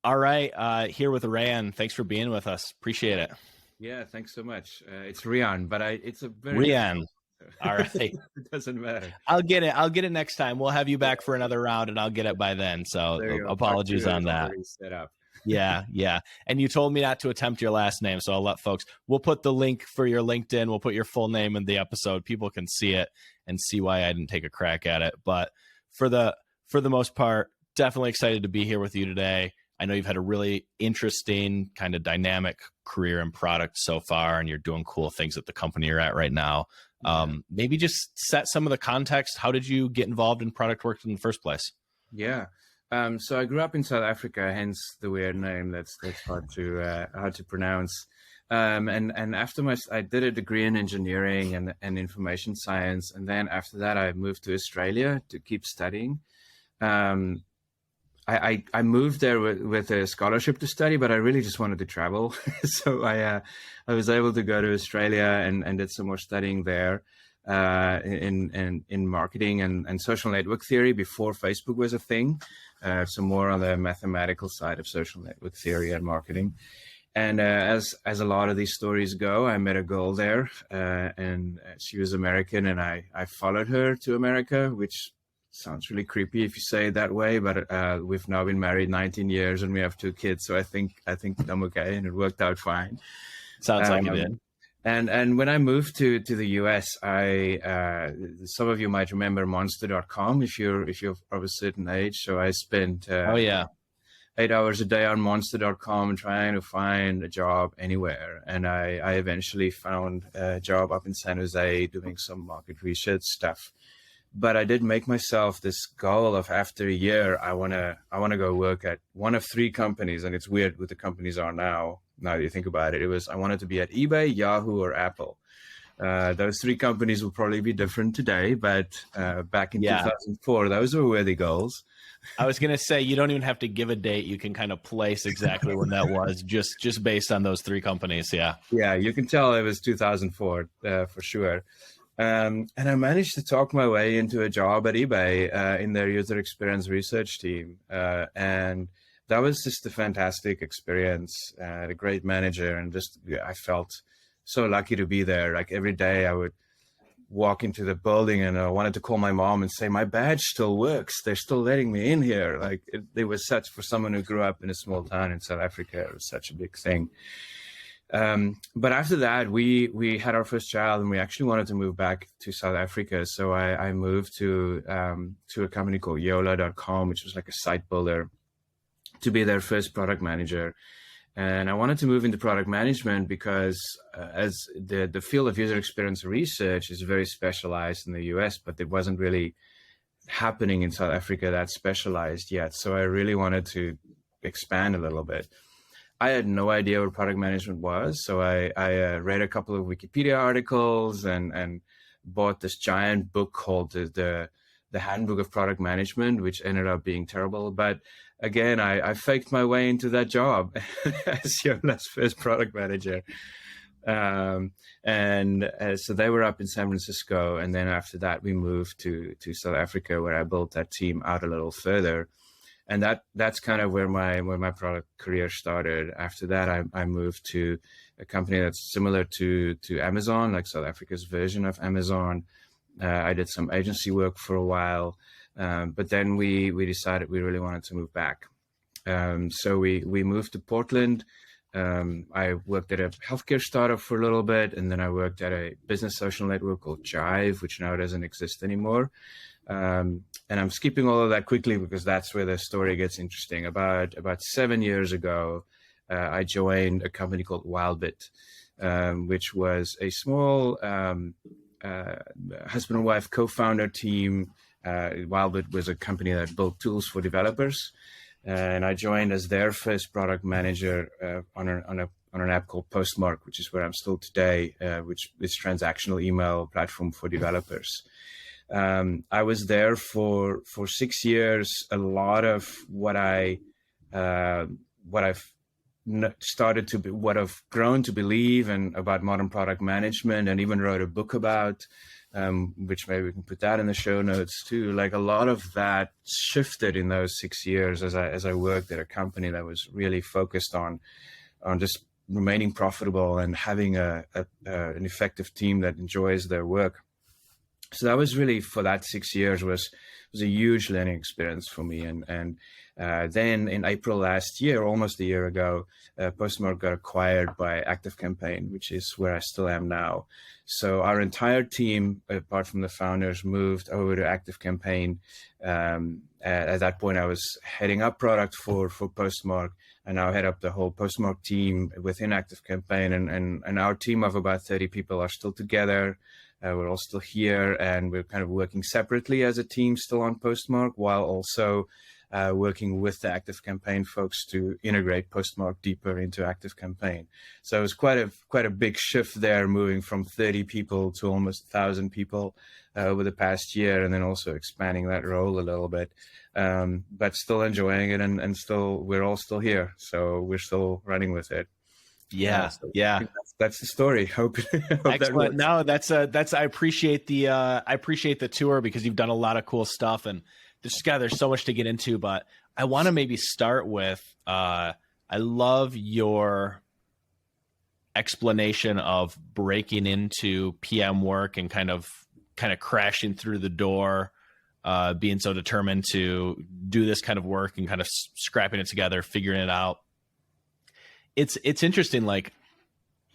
All right, here with Rian. Thanks for being with us. Appreciate it. Yeah, thanks so much. It's Rian, but it's a very Rian. difficult. All right. It doesn't matter. I'll get it. I'll get it next time. We'll have you back for another round and I'll get it by then. There you So go. Part apologies two on is that. already set up. Yeah, yeah. And you told me not to attempt your last name, so I'll let folks. We'll put the link for your LinkedIn. We'll put your full name in the episode. People can see it and see why I didn't take a crack at it. But for the most part, definitely excited to be here with you today. I know you've had a really interesting kind of dynamic career and product so far, and you're doing cool things at the company you're at right now. Maybe just set some of the context. How did you get involved in product work in the first place? Yeah. So I grew up in South Africa, hence the weird name that's hard to pronounce. And after I did a degree in engineering and information science, and then after that I moved to Australia to keep studying. I moved there with a scholarship to study, but I really just wanted to travel. So I was able to go to Australia and did some more studying there in marketing and social network theory before Facebook was a thing. So more on the mathematical side of social network theory and marketing. And as a lot of these stories go, I met a girl there, and she was American, and I followed her to America, which sounds really creepy if you say it that way, but we've now been married 19 years and we have 2 kids, so I think I'm okay, and it worked out fine. Sounds like it did. And when I moved to the US, some of you might remember Monster.com if you're of a certain age. So I spent 8 hours a day on Monster.com trying to find a job anywhere, and I eventually found a job up in San Jose doing some market research stuff. But I did make myself this goal of, after a year, I wanna go work at one of 3 companies, and it's weird what the companies are now. Now that you think about it, I wanted to be at eBay, Yahoo, or Apple. Those 3 companies will probably be different today, but back in 2004, those were worthy goals. I was gonna say, you don't even have to give a date; you can kind of place exactly when that was, just based on those 3 companies. Yeah, you can tell it was 2004 for sure. And I managed to talk my way into a job at eBay in their user experience research team. And that was just a fantastic experience. A great manager, and I felt so lucky to be there. Like every day I would walk into the building and I wanted to call my mom and say, my badge still works. They're still letting me in here. Like it was such, for someone who grew up in a small town in South Africa, it was such a big thing. But after that, we had our first child, and we actually wanted to move back to South Africa. So I moved to a company called Yola.com, which was like a site builder, to be their first product manager. And I wanted to move into product management because as the field of user experience research is very specialized in the US, but it wasn't really happening in South Africa that specialized yet. So I really wanted to expand a little bit. I had no idea what product management was. So I read a couple of Wikipedia articles and bought this giant book called the Handbook of Product Management, which ended up being terrible. But again, I faked my way into that job as Yola's first product manager. So they were up in San Francisco. And then after that, we moved to South Africa, where I built that team out a little further. And that's kind of where my product career started. After that, I moved to a company that's similar to Amazon, like South Africa's version of Amazon. I did some agency work for a while, but then we decided we really wanted to move back. So we moved to Portland. I worked at a healthcare startup for a little bit, and then I worked at a business social network called Jive, which now doesn't exist anymore. And I'm skipping all of that quickly because that's where the story gets interesting. About 7 years ago, I joined a company called Wildbit, which was a small husband and wife co-founder team. Wildbit was a company that built tools for developers, and I joined as their first product manager on an app called Postmark, which is where I'm still today, which is transactional email platform for developers. I was there for 6 years. A lot of what I've grown to believe and about modern product management, and even wrote a book about, which maybe we can put that in the show notes too. Like a lot of that shifted in those 6 years as I worked at a company that was really focused on just remaining profitable and having an effective team that enjoys their work. So that was really, for that 6 years, was a huge learning experience for me. And then in April last year, almost a year ago, Postmark got acquired by ActiveCampaign, which is where I still am now. So our entire team, apart from the founders, moved over to ActiveCampaign. At that point, I was heading up product for Postmark. I now head up the whole Postmark team within ActiveCampaign, and our team of about 30 people are still together. We're all still here, and we're kind of working separately as a team still on Postmark, while also working with the ActiveCampaign folks to integrate Postmark deeper into ActiveCampaign. So it was quite a big shift there, moving from 30 people to almost 1,000 people over the past year, and then also expanding that role a little bit. But still enjoying it, and we're all still here, so we're still running with it. Yeah, So yeah. That's the story. Hope Excellent. No, that's I appreciate the tour, because you've done a lot of cool stuff, and there's so much to get into. But I want to maybe start with I love your explanation of breaking into PM work and kind of crashing through the door, being so determined to do this kind of work and kind of scrapping it together, figuring it out. It's interesting, like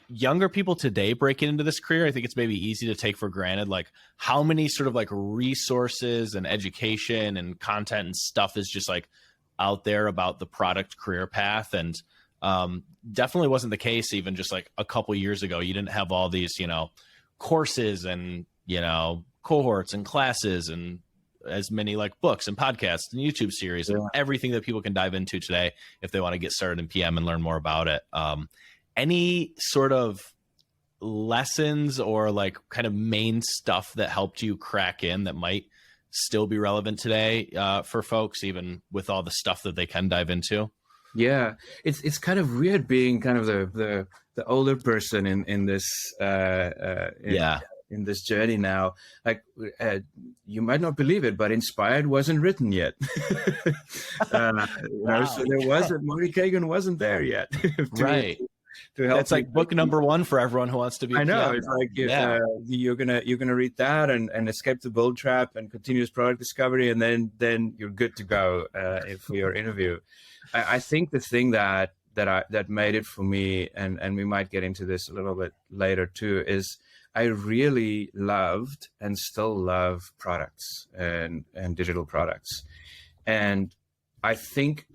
younger people today breaking into this career, I think it's maybe easy to take for granted, like how many sort of like resources and education and content and stuff is just like out there about the product career path. And definitely wasn't the case even just like a couple years ago. You didn't have all these, courses and, cohorts and classes and as many like books and podcasts and YouTube series and everything that people can dive into today if they want to get started in PM and learn more about it. Any sort of lessons or like kind of main stuff that helped you crack in that might still be relevant today for folks, even with all the stuff that they can dive into? Yeah, it's kind of weird being kind of the older person in this in this journey now. Like you might not believe it, but Inspired wasn't written yet. Wow. So there wasn't, Maury Kagan wasn't there yet. Right. To help. That's like book number one for everyone who wants to be. I know. It's like you're gonna read that and Escape the Build Trap and Continuous Product Discovery, and then you're good to go for your interview. I think the thing that made it for me, and we might get into this a little bit later too, is I really loved and still love products and digital products. And I think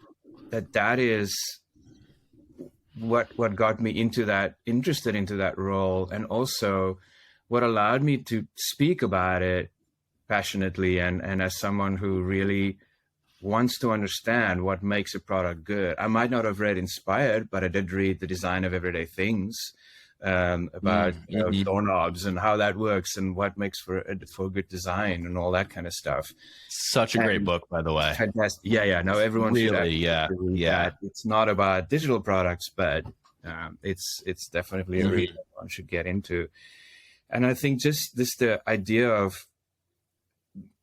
that is what got me interested into that role, and also what allowed me to speak about it passionately and as someone who really wants to understand what makes a product good. I might not have read Inspired, but I did read The Design of Everyday Things, about doorknobs and how that works and what makes for good design and all that kind of stuff. Such a great book, by the way. Fantastic. Yeah. No, everyone really, should read that. It's not about digital products, but it's definitely a read that one should get into. And I think just the idea of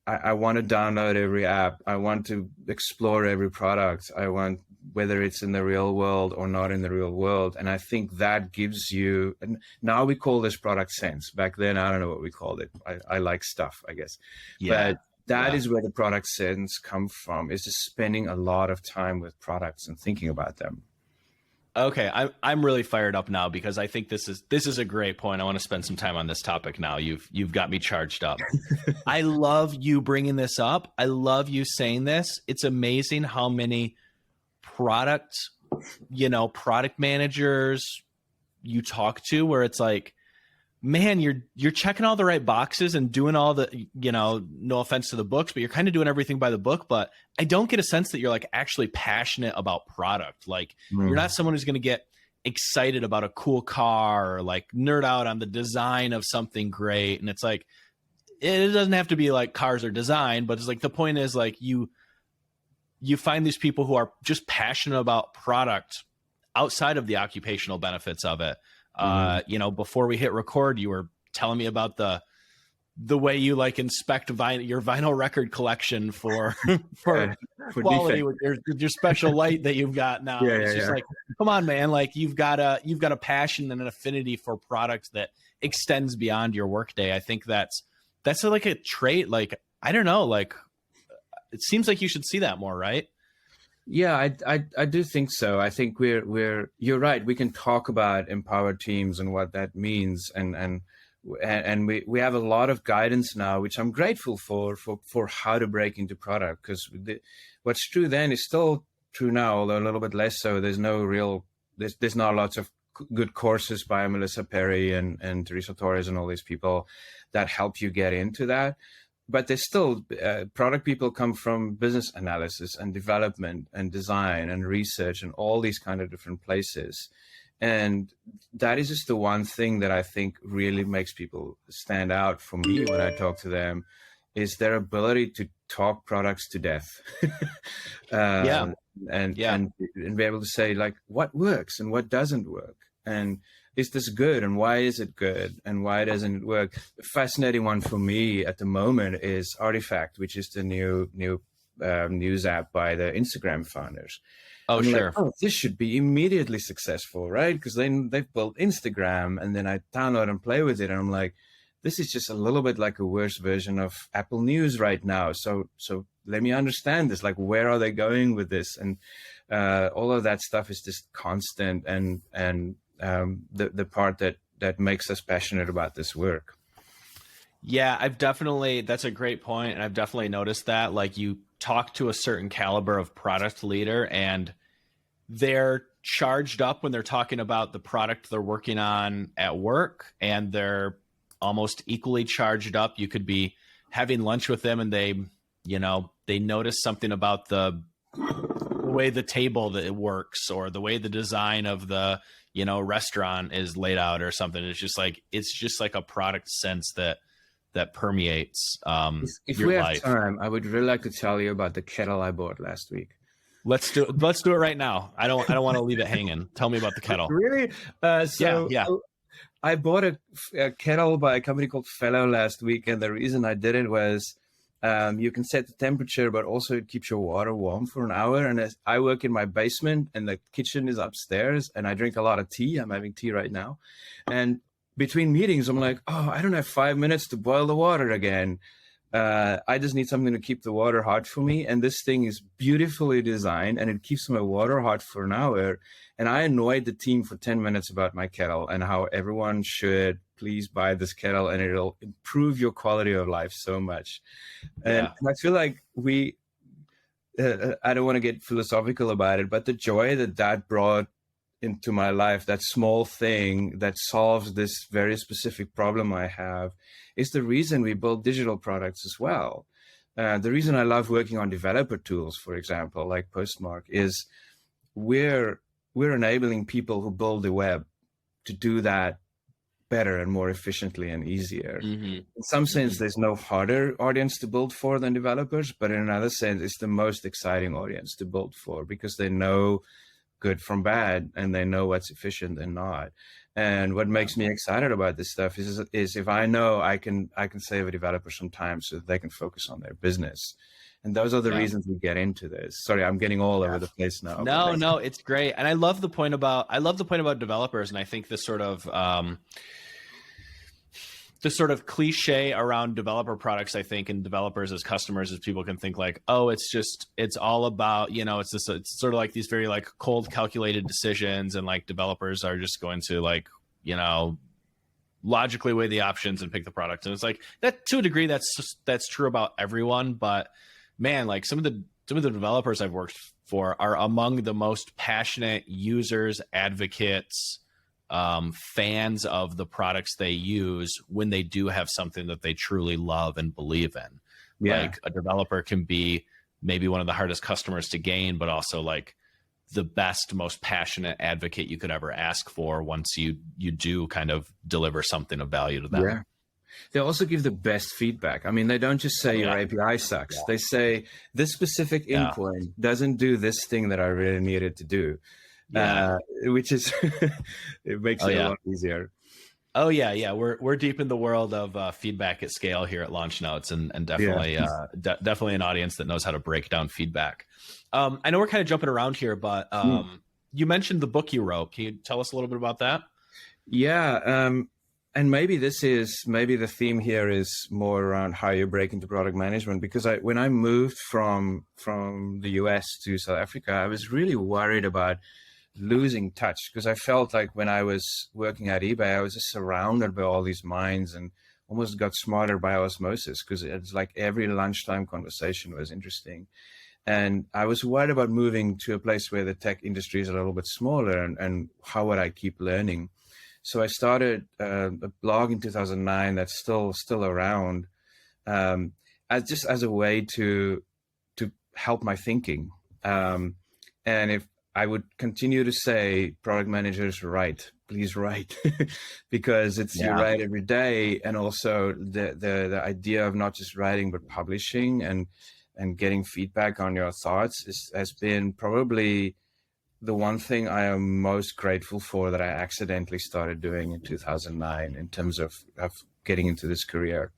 I want to download every app. I want to explore every product. I want, whether it's in the real world or not in the real world. And I think that gives you, and now we call this product sense. Back then, I don't know what we called it. I like stuff, I guess. Yeah. But that is where the product sense comes from, is just spending a lot of time with products and thinking about them. Okay, I'm really fired up now, because I think this is a great point. I want to spend some time on this topic now. You've got me charged up. I love you bringing this up. I love you saying this. It's amazing how many product managers you talk to where it's like, man, you're checking all the right boxes and doing all the, no offense to the books, but you're kind of doing everything by the book. But I don't get a sense that you're like actually passionate about product. Like you're not someone who's going to get excited about a cool car or like nerd out on the design of something great. And it's like, it doesn't have to be like cars or design, but it's like, the point is like you find these people who are just passionate about product outside of the occupational benefits of it. Before we hit record, you were telling me about the the way you like inspect your vinyl record collection for for quality defect. with your special light that you've got now. Yeah, It's just like, come on, man. Like you've got a passion and an affinity for products that extends beyond your workday. I think that's like a trait. Like, I don't know, like it seems like you should see that more, right? Yeah, I do think so. I think you're right. We can talk about empowered teams and what that means, and we have a lot of guidance now, which I'm grateful for how to break into product, because what's true then is still true now, although a little bit less so. There's not lots of good courses by Melissa Perry and Teresa Torres and all these people that help you get into that. But there's still product people come from business analysis and development and design and research and all these kind of different places. And that is just the one thing that I think really makes people stand out for me when I talk to them, is their ability to talk products to death. And be able to say, like, what works and what doesn't work, and is this good and why is it good and why doesn't it work. The fascinating one for me at the moment is Artifact, which is the new news app by the Instagram founders. Oh, sure. Like, oh, this should be immediately successful, right? Because they've built Instagram, and then I download and play with it, and I'm like, this is just a little bit like a worse version of Apple News right now. So let me understand this. Like, where are they going with this? And all of that stuff is just constant, and the part that makes us passionate about this work. Yeah, that's a great point. And I've definitely noticed that, like, you talk to a certain caliber of product leader and they're charged up when they're talking about the product they're working on at work, and they're almost equally charged up. You could be having lunch with them and they notice something about the way the table that it works, or the way the design of the restaurant is laid out or something. It's just like a product sense that permeates if your we have life. time, I would really like to tell you about the kettle I bought last week. Let's do it right now. I don't want to leave it hanging. Tell me about the kettle. Really? Yeah. I bought a kettle by a company called Fellow last week, and the reason I did it was you can set the temperature, but also it keeps your water warm for an hour. And as I work in my basement, and the kitchen is upstairs, and I drink a lot of tea. I'm having tea right now, and between meetings, I'm like, oh, I don't have 5 minutes to boil the water again. I just need something to keep the water hot for me. And this thing is beautifully designed, and it keeps my water hot for an hour. And I annoyed the team for 10 minutes about my kettle and how everyone should please buy this kettle, and it'll improve your quality of life so much. And I feel like I don't want to get philosophical about it, but the joy that brought into my life, that small thing that solves this very specific problem I have, is the reason we build digital products as well. The reason I love working on developer tools, for example, like Postmark, is we're enabling people who build the web to do that better and more efficiently and easier. In some sense, there's no harder audience to build for than developers, but in another sense, it's the most exciting audience to build for, because they know good from bad, and they know what's efficient and not. And what makes me excited about this stuff is if I know I can save a developer some time so that they can focus on their business. And those are the reasons we get into this. Sorry, I'm getting all over the place now. No, it's great. And I love the point about developers. And I think this sort of cliche around developer products, I think, and developers as customers, as people can think like, oh, it's all about, it's sort of like these very like cold calculated decisions, and like developers are just going to like, logically weigh the options and pick the product. And it's like that, to a degree, that's true about everyone. But man, like some of the developers I've worked for are among the most passionate users, advocates, fans of the products they use when they do have something that they truly love and believe in. Like a developer can be maybe one of the hardest customers to gain, but also like the best, most passionate advocate you could ever ask for once you do kind of deliver something of value to them. Yeah. They also give the best feedback. I mean, they don't just say your API sucks. They say this specific endpoint doesn't do this thing that I really needed to do. Which is, it makes it a lot easier. Oh yeah. We're deep in the world of feedback at scale here at Launch Notes, and Yeah. definitely definitely an audience that knows how to break down feedback. I know we're kind of jumping around here, but you mentioned the book you wrote. Can you tell us a little bit about that? Yeah, and maybe the theme here is more around how you break into product management, because when I moved from the US to South Africa, I was really worried about losing touch, because I felt like when I was working at eBay, I was just surrounded by all these minds and almost got smarter by osmosis, because it's like every lunchtime conversation was interesting. And I was worried about moving to a place where the tech industry is a little bit smaller, and how would I keep learning? So I started a blog in 2009 that's still around, as a way to help my thinking. And if I would continue to say, product managers, write, please write, because you write every day, and also the idea of not just writing but publishing and getting feedback on your thoughts has been probably the one thing I am most grateful for that I accidentally started doing in 2009 in terms of getting into this career.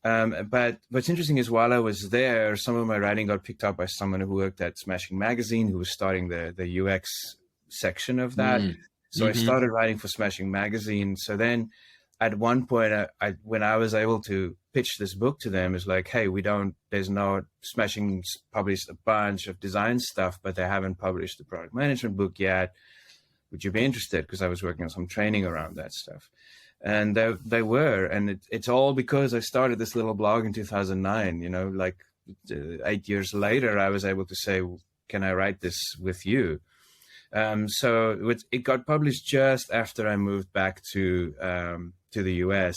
But what's interesting is, while I was there, some of my writing got picked up by someone who worked at Smashing Magazine, who was starting the UX section of that. So I started writing for Smashing Magazine. So then at one point, when I was able to pitch this book to them, is like, hey, there's no Smashing published a bunch of design stuff, but they haven't published the product management book yet. Would you be interested? Because I was working on some training around that stuff. And they were, and it's all because I started this little blog in 2009, like 8 years later, I was able to say, can I write this with you? So it got published just after I moved back to the US.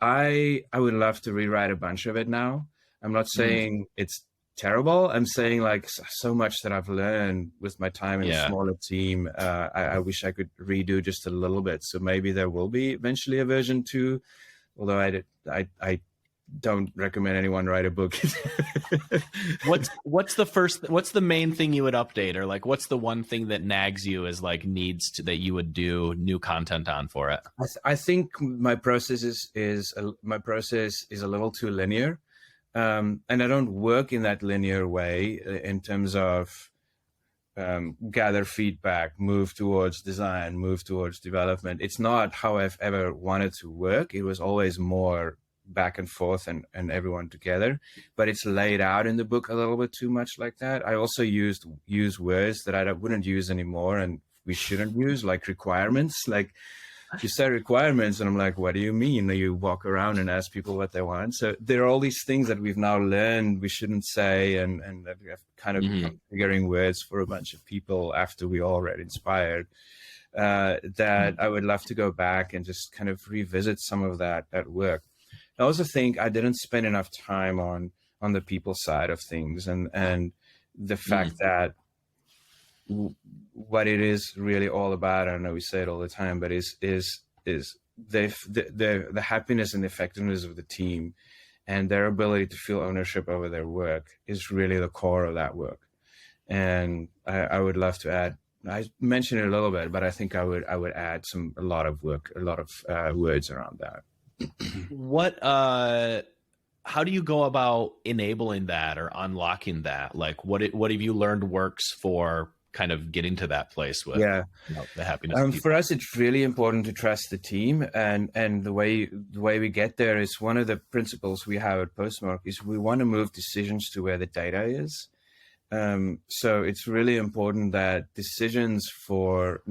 I would love to rewrite a bunch of it now. I'm not saying it's terrible. I'm saying, like, so much that I've learned with my time in a smaller team. I wish I could redo just a little bit. So maybe there will be eventually a version 2, although I don't recommend anyone write a book. What's the main thing you would update, or like what's the one thing that nags you as like that you would do new content on for it? I think my process is a little too linear. And I don't work in that linear way in terms of gather feedback, move towards design, move towards development. It's not how I've ever wanted to work. It was always more back and forth and everyone together, but it's laid out in the book a little bit too much like that. I also use words that I wouldn't use anymore and we shouldn't use, like requirements. Like, you say requirements and I'm like, what do you mean? You walk around and ask people what they want. So there are all these things that we've now learned we shouldn't say, and that we have kind of become figuring words for a bunch of people after we all read Inspired, that I would love to go back and just kind of revisit some of that work. I also think I didn't spend enough time on the people side of things, and the fact that what it is really all about, I know we say it all the time, but is the happiness and effectiveness of the team, and their ability to feel ownership over their work is really the core of that work. And I would love to add, I mentioned it a little bit, but I think I would add a lot of words around that. How do you go about enabling that or unlocking that? Like, what have you learned works for kind of getting to that place with the happiness? For us, it's really important to trust the team, and the way we get there is, one of the principles we have at Postmark is we want to move decisions to where the data is. So it's really important that decisions for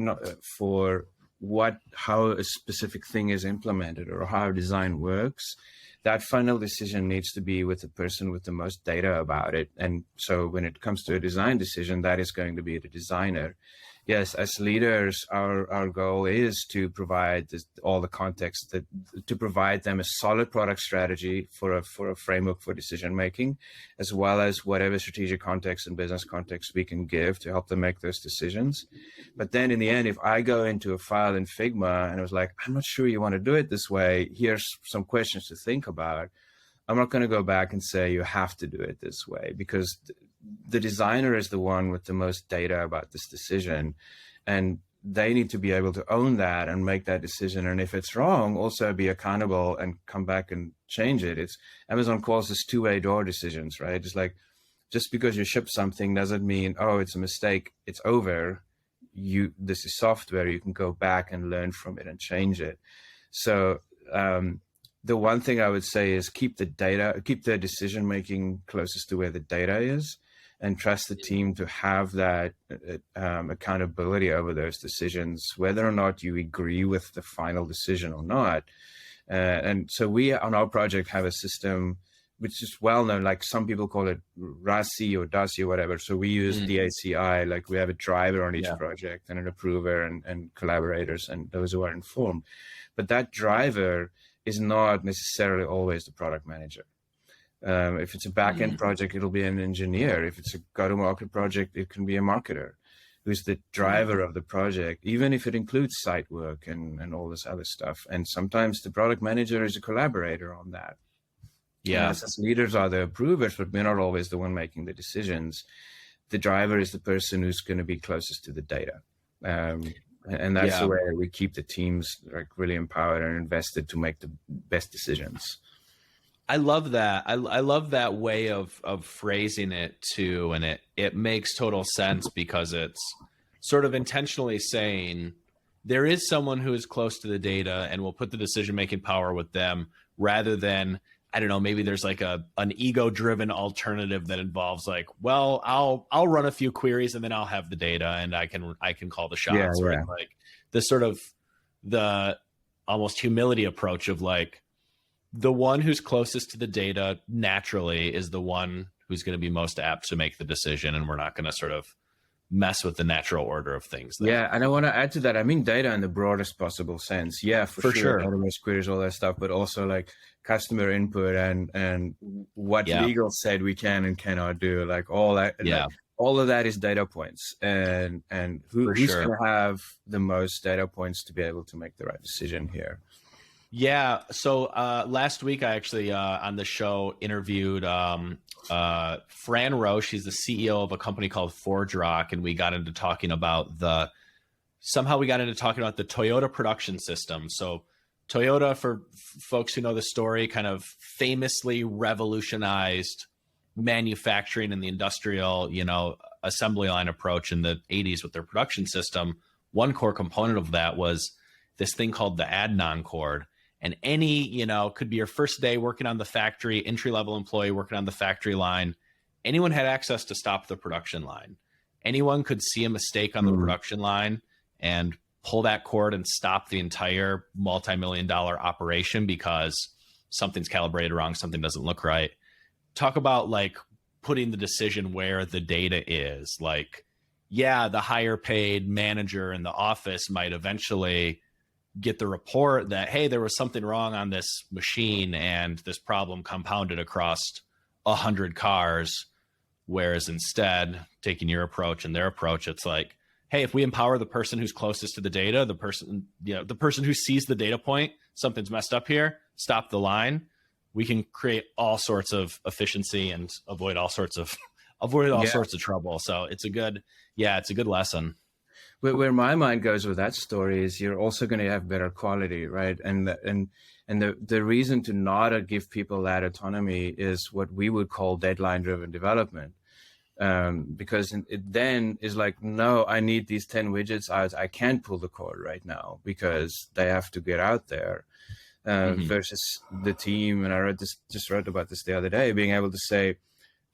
how a specific thing is implemented or how design works, that final decision needs to be with the person with the most data about it. And so when it comes to a design decision, that is going to be the designer. Yes, as leaders, our goal is to provide all the context, to provide them a solid product strategy for a framework for decision making, as well as whatever strategic context and business context we can give to help them make those decisions. But then in the end, if I go into a file in Figma and I was like, I'm not sure you want to do it this way, here's some questions to think about, I'm not going to go back and say you have to do it this way, because the designer is the one with the most data about this decision, and they need to be able to own that and make that decision. And if it's wrong, also be accountable and come back and change it. It's Amazon calls this two-way door decisions, right? It's like, just because you ship something doesn't mean, oh, it's a mistake, it's over. This is software, you can go back and learn from it and change it. So the one thing I would say is keep the decision making closest to where the data is, and trust the team to have that accountability over those decisions, whether or not you agree with the final decision or not. And so we on our project have a system which is well known, like some people call it RASI or DASI or whatever. So we use DACI, like we have a driver on each project and an approver and collaborators and those who are informed. But that driver is not necessarily always the product manager. If it's a back-end project, it'll be an engineer. If it's a go-to-market project, it can be a marketer who's the driver of the project, even if it includes site work and all this other stuff. And sometimes the product manager is a collaborator on that. Yeah. As leaders are the approvers, but we're not always the one making the decisions. The driver is the person who's going to be closest to the data. And that's the way we keep the teams like really empowered and invested to make the best decisions. I love that. I love that way of phrasing it too. And it makes total sense, because it's sort of intentionally saying there is someone who is close to the data and will put the decision-making power with them, rather than, I don't know, maybe there's like an ego-driven alternative that involves like, well, I'll run a few queries and then I'll have the data and I can call the shots. Right? Like the sort of the almost humility approach of like, the one who's closest to the data naturally is the one who's going to be most apt to make the decision, and we're not going to sort of mess with the natural order of things there. Yeah, and I want to add to that. I mean, data in the broadest possible sense. Yeah, for sure. Database queries, all that stuff, but also like customer input and what legal said we can and cannot do. Like all that. Yeah. Like, all of that is data points, and who's going to have the most data points to be able to make the right decision here. Yeah. So last week, I actually on the show interviewed Fran Rowe. She's the CEO of a company called ForgeRock, and we got into talking about the Toyota production system. So Toyota, for folks who know the story, kind of famously revolutionized manufacturing and the industrial, assembly line approach in the 80s with their production system. One core component of that was this thing called the Adnan cord. And any, could be your first day working on the factory, entry-level employee working on the factory line. Anyone had access to stop the production line. Anyone could see a mistake on the production line and pull that cord and stop the entire multi-million-dollar operation because something's calibrated wrong, something doesn't look right. Talk about like putting the decision where the data is. Like, the higher paid manager in the office might eventually get the report that, hey, there was something wrong on this machine and this problem compounded across 100 cars. Whereas instead, taking your approach and their approach, it's like, hey, if we empower the person who's closest to the data, the person who sees the data point, something's messed up here, stop the line, we can create all sorts of efficiency and avoid all sorts of trouble. So it's a good lesson. Where my mind goes with that story is you're also going to have better quality, right? And the reason to not give people that autonomy is what we would call deadline-driven development, because it then is like, no, I need these 10 widgets out. I can't pull the cord right now because they have to get out there. Versus the team, and I just wrote about this the other day, being able to say,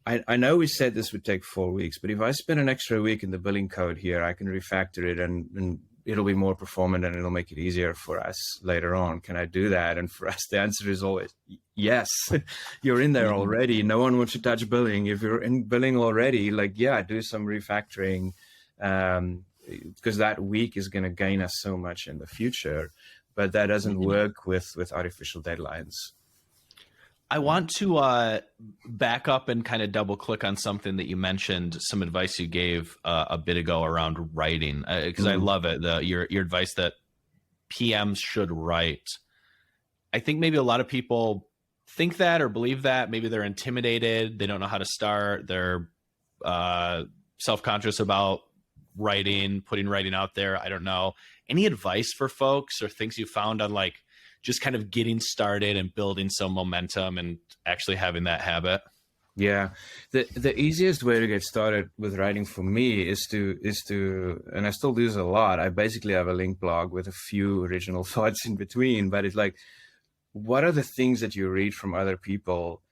I know we said this would take 4 weeks, but if I spend an extra week in the billing code here, I can refactor it and it'll be more performant and it'll make it easier for us later on. Can I do that? And for us, the answer is always yes. You're in there already. No one wants to touch billing. If you're in billing already, do some refactoring, because that week is going to gain us so much in the future. But that doesn't work with artificial deadlines. I want to back up and kind of double click on something that you mentioned, some advice you gave a bit ago around writing, because I love it. Your advice that PMs should write. I think maybe a lot of people think that or believe that. Maybe they're intimidated. They don't know how to start. They're self-conscious about writing, putting writing out there. I don't know. Any advice for folks or things you found on like just kind of getting started and building some momentum and actually having that habit? Yeah, the easiest way to get started with writing for me is to, and I still do this a lot. I basically have a link blog with a few original thoughts in between, but it's like, what are the things that you read from other people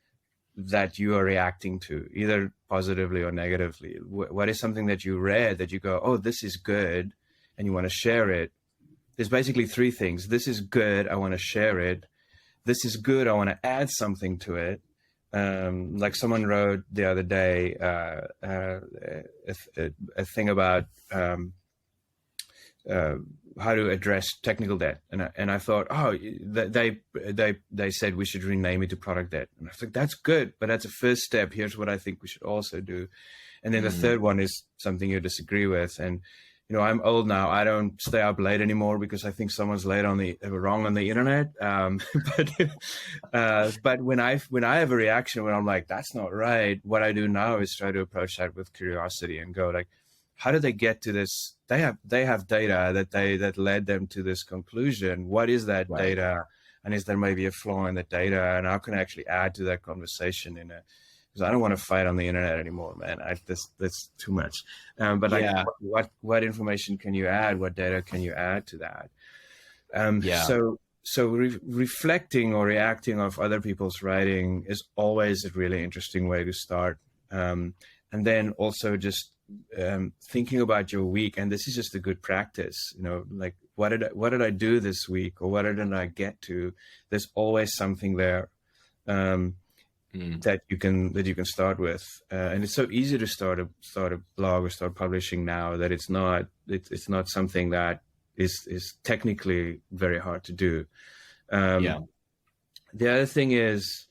that you are reacting to, either positively or negatively? What is something that you read that you go, oh, this is good, and you want to share it? There's basically three things. This is good, I want to share it. This is good, I want to add something to it. Like someone wrote the other day a thing about how to address technical debt, and I thought, oh, they said we should rename it to product debt, and I was like, that's good, but that's a first step. Here's what I think we should also do, and then the third one is something you disagree with. And you know, I'm old now. I don't stay up late anymore because I think someone's wrong on the internet. But when I have a reaction when I'm like, that's not right, what I do now is try to approach that with curiosity and go like, how did they get to this? They have data that led them to this conclusion. What is that data? And is there maybe a flaw in the data? And how can I actually add to that conversation because I don't want to fight on the internet anymore, man. That's too much. But like, what information can you add? What data can you add to that? So reflecting or reacting of other people's writing is always a really interesting way to start. And then also just thinking about your week, and this is just a good practice. You know, like what did I do this week, or what did I get to? There's always something there. That you can start with, and it's so easy to start a blog or start publishing now that it's not something that is technically very hard to do. The other thing is,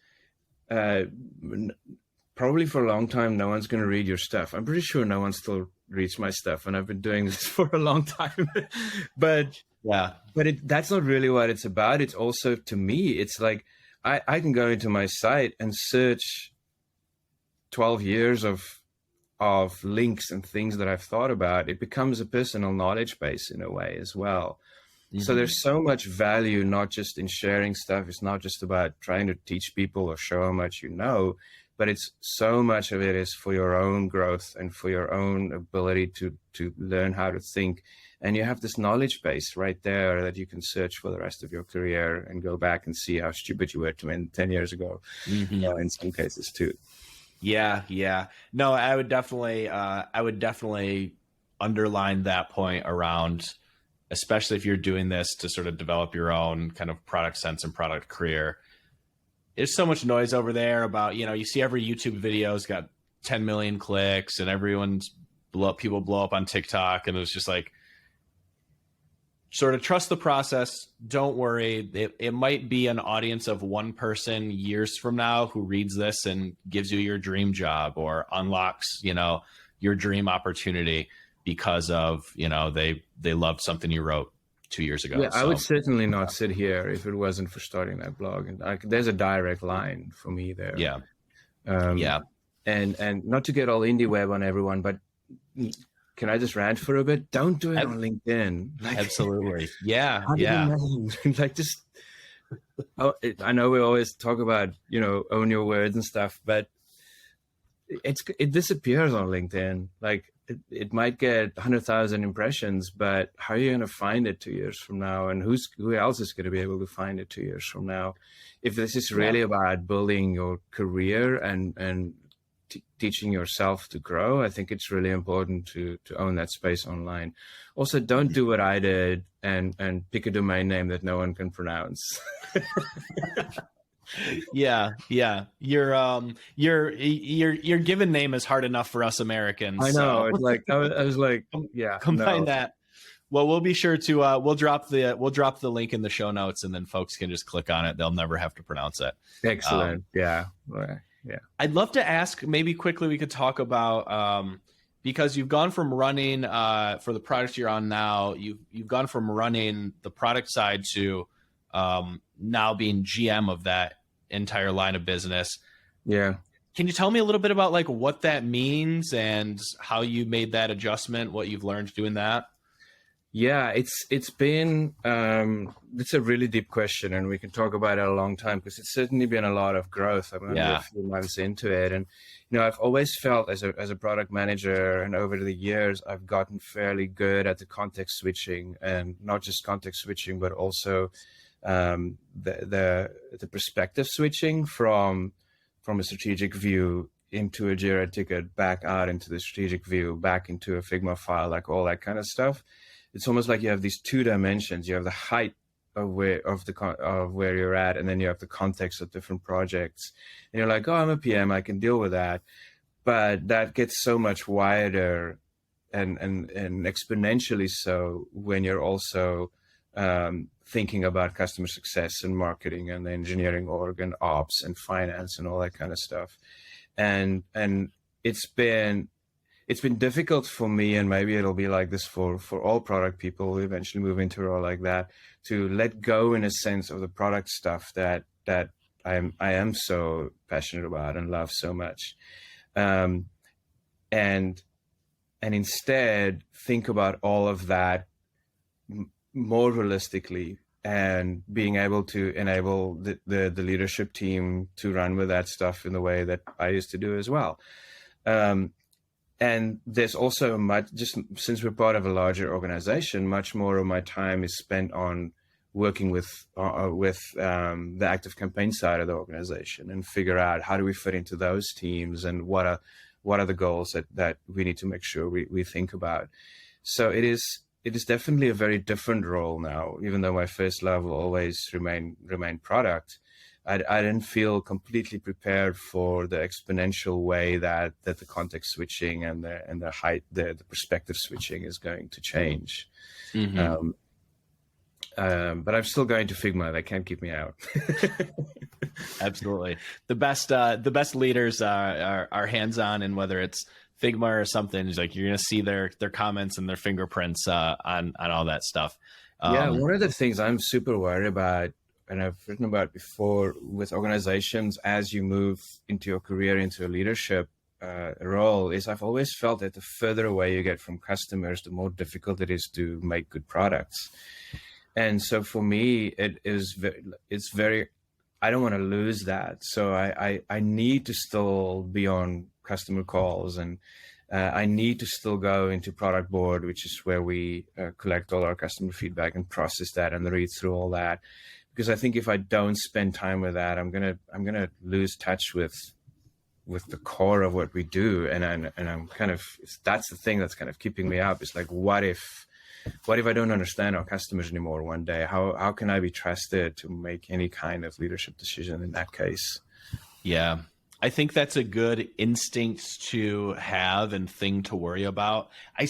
probably for a long time, no one's going to read your stuff. I'm pretty sure no one still reads my stuff, and I've been doing this for a long time. but that's not really what it's about. It's also, to me, it's like, I can go into my site and search 12 years of links and things that I've thought about. It becomes a personal knowledge base in a way as well. Mm-hmm. So there's so much value, not just in sharing stuff. It's not just about trying to teach people or show how much you know, but it's so much of it is for your own growth and for your own ability to learn how to think. And you have this knowledge base right there that you can search for the rest of your career and go back and see how stupid you were 10 years ago, in some cases too. Yeah. No, I would definitely underline that point around, especially if you're doing this to sort of develop your own kind of product sense and product career. There's so much noise over there about, you know, you see every YouTube video's got 10 million clicks and people blow up on TikTok, and it's just like, sort of trust the process. Don't worry. It might be an audience of one person years from now who reads this and gives you your dream job or unlocks, you know, your dream opportunity because of, you know, they loved something you wrote 2 years ago. Yeah, so I would certainly not sit here if it wasn't for starting that blog. And there's a direct line for me there. Yeah. And not to get all indie web on everyone, but can I just rant for a bit? Don't do it on LinkedIn. Like, absolutely. Yeah. Like just, I know we always talk about, you know, own your words and stuff, but it disappears on LinkedIn. Like it might get 100,000 impressions, but how are you going to find it 2 years from now? And who else is going to be able to find it 2 years from now? If this is really about building your career and teaching yourself to grow, I think it's really important to own that space online. Also, don't do what I did and pick a domain name that no one can pronounce. Yeah. Your given name is hard enough for us Americans. I know. It's like I was like, combine that. Well, we'll be sure to we'll drop the link in the show notes, and then folks can just click on it. They'll never have to pronounce it. Excellent. Yeah. I'd love to ask, maybe quickly we could talk about because you've gone from running for the product you're on now, you've gone from running the product side to now being GM of that entire line of business. Yeah. Can you tell me a little bit about like what that means and how you made that adjustment, what you've learned doing that? Yeah, it's been it's a really deep question, and we can talk about it a long time because it's certainly been a lot of growth. I'm only a Yeah. few months into it, and I've always felt as a product manager, and over the years, I've gotten fairly good at the context switching, and not just context switching, but also the perspective switching from a strategic view into a Jira ticket, back out into the strategic view, back into a Figma file, like all that kind of stuff. It's almost like you have these two dimensions. You have the height of where you're at, and then you have the context of different projects. And you're like, oh, I'm a PM, I can deal with that. But that gets so much wider and exponentially so when you're also thinking about customer success and marketing and the engineering org and ops and finance and all that kind of stuff. And it's been difficult for me, and maybe it'll be like this for all product people who eventually move into a role like that, to let go in a sense of the product stuff that I am so passionate about and love so much, and instead think about all of that more realistically, and being able to enable the leadership team to run with that stuff in the way that I used to do as well. And there's also much, just since we're part of a larger organization, much more of my time is spent on working with the ActiveCampaign side of the organization, and figure out how do we fit into those teams, and what are the goals that we need to make sure we think about. So it is definitely a very different role now, even though my first love will always remain product. I didn't feel completely prepared for the exponential way that the context switching and the height, the perspective switching is going to change. Mm-hmm. But I'm still going to Figma. They can't keep me out. Absolutely. The best leaders are hands-on, and whether it's Figma or something, is like you're going to see their comments and their fingerprints on all that stuff. Yeah, one of the things I'm super worried about, and I've written about before, with organizations as you move into your career, into a leadership role, is I've always felt that the further away you get from customers, the more difficult it is to make good products. And so for me, it's very, I don't want to lose that. So I need to still be on customer calls, and I need to still go into product board, which is where we collect all our customer feedback and process that and read through all that. Because I think if I don't spend time with that, I'm gonna lose touch with the core of what we do, and I'm kind of, that's the thing that's kind of keeping me up. It's like, what if I don't understand our customers anymore one day? How can I be trusted to make any kind of leadership decision in that case? Yeah. I think that's a good instinct to have and thing to worry about. I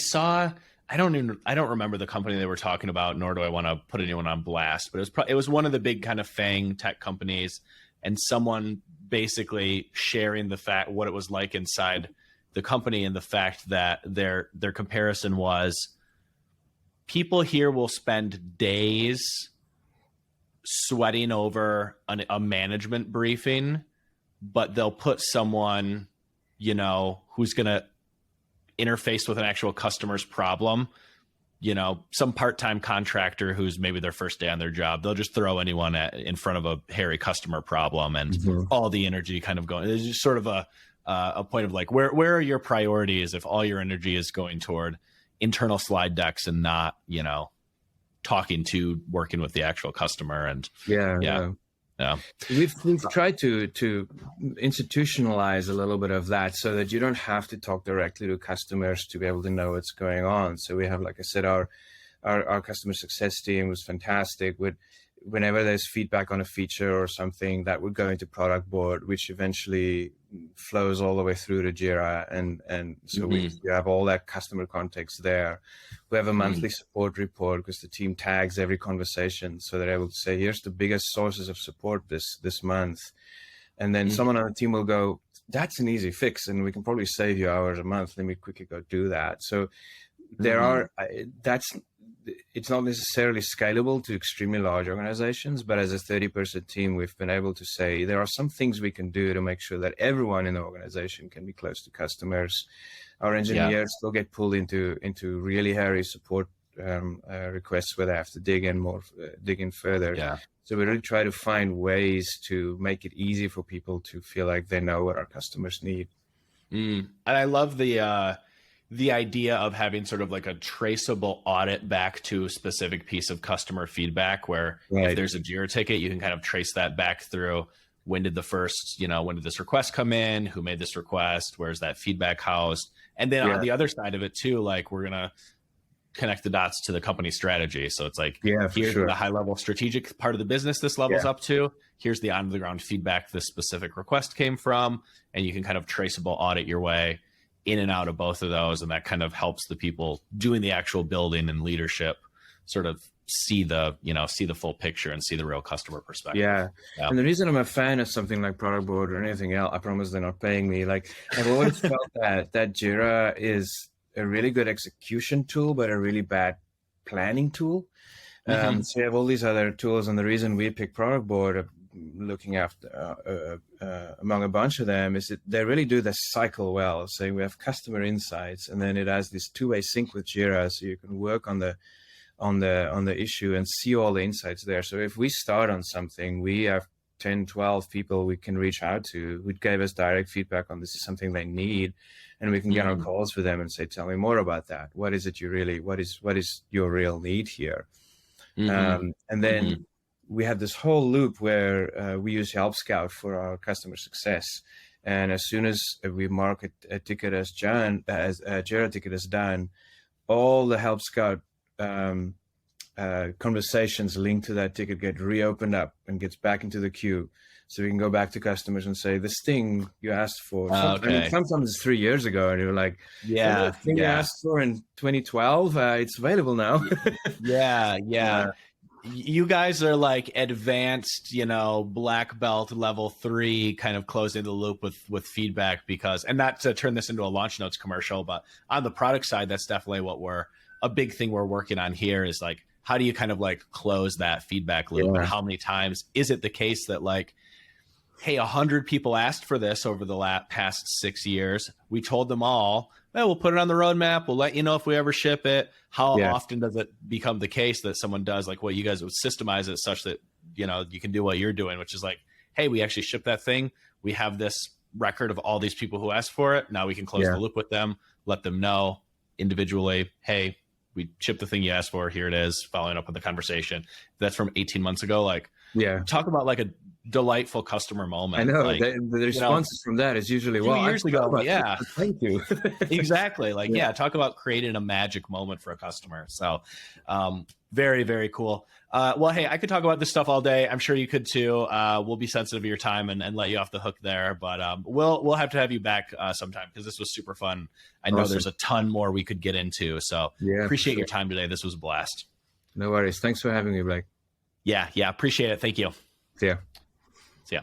don't remember the company they were talking about, nor do I want to put anyone on blast, but it was one of the big kind of FANG tech companies, and someone basically sharing what it was like inside the company, and the fact that their comparison was, people here will spend days sweating over a management briefing, but they'll put someone, who's going to interface with an actual customer's problem, some part-time contractor who's maybe their first day on their job. They'll just throw anyone in front of a hairy customer problem, and all the energy kind of going. There's just sort of a point of like, where are your priorities if all your energy is going toward internal slide decks and not, working with the actual customer? And yeah. We've tried to institutionalize a little bit of that, so that you don't have to talk directly to customers to be able to know what's going on. So we have, like I said, our customer success team was fantastic. Whenever there's feedback on a feature or something, that would go into product board, which eventually flows all the way through to Jira, and so we have all that customer context there. We have a monthly support report, because the team tags every conversation, so they're able to say, here's the biggest sources of support this month, and then someone on the team will go, that's an easy fix, and we can probably save you hours a month. Let me quickly go do that. So there are it's not necessarily scalable to extremely large organizations, but as a 30-person team, we've been able to say there are some things we can do to make sure that everyone in the organization can be close to customers. Our engineers still get pulled into really hairy support requests where they have to dig in further. Yeah. So we really try to find ways to make it easy for people to feel like they know what our customers need. And I love the idea of having sort of like a traceable audit back to a specific piece of customer feedback, where if there's a Jira ticket, you can kind of trace that back through when did this request come in, who made this request, where's that feedback housed? And then on the other side of it too, like we're going to connect the dots to the company strategy. So it's like, here's the high level strategic part of the business this level's up to. Here's the on the ground feedback this specific request came from. And you can kind of traceable audit your way in and out of both of those. And that kind of helps the people doing the actual building and leadership sort of see the full picture and see the real customer perspective. Yeah. And the reason I'm a fan of something like Product Board or anything else, I promise they're not paying me. Like I've always felt that Jira is a really good execution tool, but a really bad planning tool. So you have all these other tools, and the reason we pick Product Board, looking after among a bunch of them, is that they really do the cycle well. So we have customer insights, and then it has this two-way sync with Jira, so you can work on the issue and see all the insights there. So if we start on something, we have 10, 12 people we can reach out to who gave us direct feedback on this is something they need. And we can get on calls with them and say, tell me more about that. What is it what is your real need here? And then we have this whole loop where we use Help Scout for our customer success. And as soon as we mark a ticket as a Jira ticket is done, all the Help Scout conversations linked to that ticket get reopened up and gets back into the queue. So we can go back to customers and say, this thing you asked for, I mean, sometimes it's 3 years ago, and you're like, the thing you asked for in 2012, it's available now. You guys are like advanced, black belt level 3, kind of closing the loop with feedback, because, and not to turn this into a Launch Notes commercial, but on the product side, that's definitely a big thing we're working on here is like, how do you kind of like close that feedback loop? And how many times is it the case that like, hey, 100 people asked for this over the past 6 years. We told them all, we'll put it on the roadmap. We'll let you know if we ever ship it. How often does it become the case that someone does like what you guys would systemize it such that, you can do what you're doing, which is like, hey, we actually shipped that thing. We have this record of all these people who asked for it. Now we can close the loop with them, let them know individually, hey, we shipped the thing you asked for. Here it is, following up on the conversation. That's from 18 months ago. Like, talk about like a delightful customer moment. I know, like, the responses from that is usually, 2 years ago. Thank you. Exactly. Like, talk about creating a magic moment for a customer. So very, very cool. Well, hey, I could talk about this stuff all day. I'm sure you could too. We'll be sensitive of your time and let you off the hook there, but we'll have to have you back sometime, because this was super fun. I know there's a ton more we could get into. So appreciate your time today. This was a blast. No worries. Thanks for having me, Blake. Yeah. Appreciate it. Thank you. See ya. See ya.